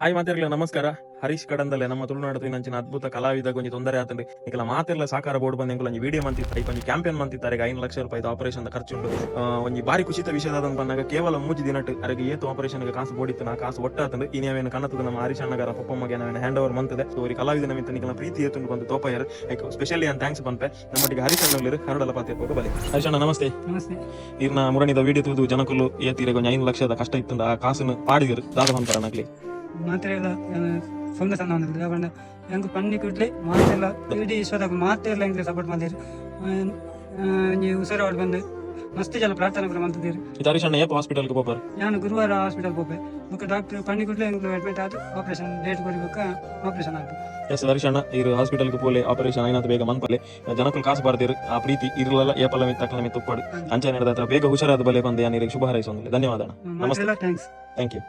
Hi ಮಾತಿರ್ಲ ನಮಸ್ಕಾರ. ಹರೀಶ್ ಕಡಂದಲೆ ನಮ್ಮ ತುಳುನಾಡು ನಂಚಿನ ಅದ್ಭುತ ಕಲಾವಿದ ಗೊಂಜಿ ತೊಂದರೆ ಆತಂದ್ರೆ ನಿಕಲ ಮಾತಿರ್ಲ ಸಾಕಾರ ಬೋರ್ಡ್ ಬಂದು ಎಂಕುಲ ವಿಡಿಯೋ ಮಂತಿತ್ತಾರೆ ಈ ಕ್ಯಾಂಪೇನ್ ಮಂತಿತ್ತಾರೆ 5 ಲಕ್ಷ ರೂಪಾಯಿ ಆಪರೇಷನ್ ಖರ್ಚುಂಡು. ಒಂಜಿ ಬಾರಿ ಖುಷಿತ ವಿಷಯದ ಬಂದಾಗ ಕೇವಲ 3 ದಿನಟ್ಟು ಅರೆಗೆ ಏತು ಆಪರೇಷನ್ ಕಾಸು ಬೋಡಿತ್ತು ನಾ ಕಾಸು ಒಟ್ಟಾತಂದು ಈ ನೀವೇನು ಕನ್ನತದ ನಮ್ಮ ಹರೀಶ್ ಅಣ್ಣಗಾರ ಪಪ್ಪಮ್ಮಗೆ ನಾವೇನು ಹ್ಯಾಂಡ್ ಓವರ್ ಮಂತದೆ. ಸೊ ಈ ಕಲಾವಿದ ನಮಿತ್ತ ನಿಕಲ ಪ್ರೀತಿ ಏತುಂಡು ಬಂದು ತೋಪಯರ್ ಸ್ಪೆಷಲಿ ಅಂತ ಥ್ಯಾಂಕ್ಸ್ ಬಂಪೆ ನಮ್ಮೊಟ್ಟಿಗೆ ಹರೀಶ್ ಅಣ್ಣಗಳು ಹರಡಲ ಪಾತಿರ್ಬೇಕು ಬಲಿ. ಹರೀಶ್ ಅಣ್ಣ ನಮಸ್ತೆ. ನಮಸ್ತೆ. ಇರ್ನ ಮುರಣಿದ ವಿಡಿಯೋ ತುದು ಜನಕುಲು ಏತಿರೆ ಗೊಂಜ 5 ಲಕ್ಷದ ಕಷ್ಟ ಇತ್ತು ಆ ಕಾಸನ್ನು ಪಾಡಿದರು ದಾದ ಹೊಂತಾರ ನಕ್ಲಿ ಮಾತ್ರೆಲ್ಲ ಸೊಂದ ಸಣ್ಣ ಬಂದ ಹೆಂಗ್ ಪಣ್ಣಿ ಕುಟ್ಲಿ ಮಾತೆಲ್ಲ ಇಡೀ ಈಶ್ವರ ಮಾತೆಲ್ಲ ಹೆಂಗೆ ಸಪೋರ್ಟ್ ಮಾಡಿದ್ರು. ನೀವು ಉಸಿರಾಡ್ ಬಂದು ಮಸ್ತ್ ಜನ ಪ್ರಾರ್ಥನೆ ಕೂಡ ಮಾಡ್ತಿದ್ದೀರಿ. ಹರೀಶ್ ಅಣ್ಣ ಏಪ ಹಾಸ್ಪಿಟಲ್ಗೆ ಹೋಗ್ಬಾರ ನಾನು ಗುರುವಾರ ಹಾಸ್ಪಿಟಲ್ ಹೋಗ್ಬೆ ಬುಕ್ ಡಾಕ್ಟರ್ ಪಣ್ಣಿ ಕುಟ್ಲಿ ಹೆಂಗ್ ಅಡ್ಮಿಟ್ ಆಯ್ತು ಆಪರೇಷನ್ ಡೇಟ್ ಕೊಡ್ಬೇಕ ಆಪರೇಷನ್ ಆಯ್ತು. ಎಸ್ ಹರೀಶ್ ಅಣ್ಣ ಇರು ಹಾಸ್ಪಿಟಲ್ಗೆ ಪೋಲೆ ಆಪರೇಷನ್ ಐನಾತ ಬೇಗ ಮನ್ಪಲೆ ಜನಕ್ಕೂ ಕಾಸು ಬಾರ್ದಿರು ಆ ಪ್ರೀತಿ ಇರಲ್ಲ ಏಪಲ್ಲ ತಕ್ಕಲ ಮಿ ತುಪ್ಪಾಡು ಅಂಚೆ ನಡೆದ ಬೇಗ ಹುಷಾರಾದ ಬಲೆ ಬಂದು ಯಾನಿಗೆ ಶುಭ ಹಾರೈಸೋದಿಲ್ಲ. ಧನ್ಯವಾದ ಅಣ್ಣ. ನಮಸ್ತೆ. ಥ್ಯಾಂಕ್ಸ್. Thank you.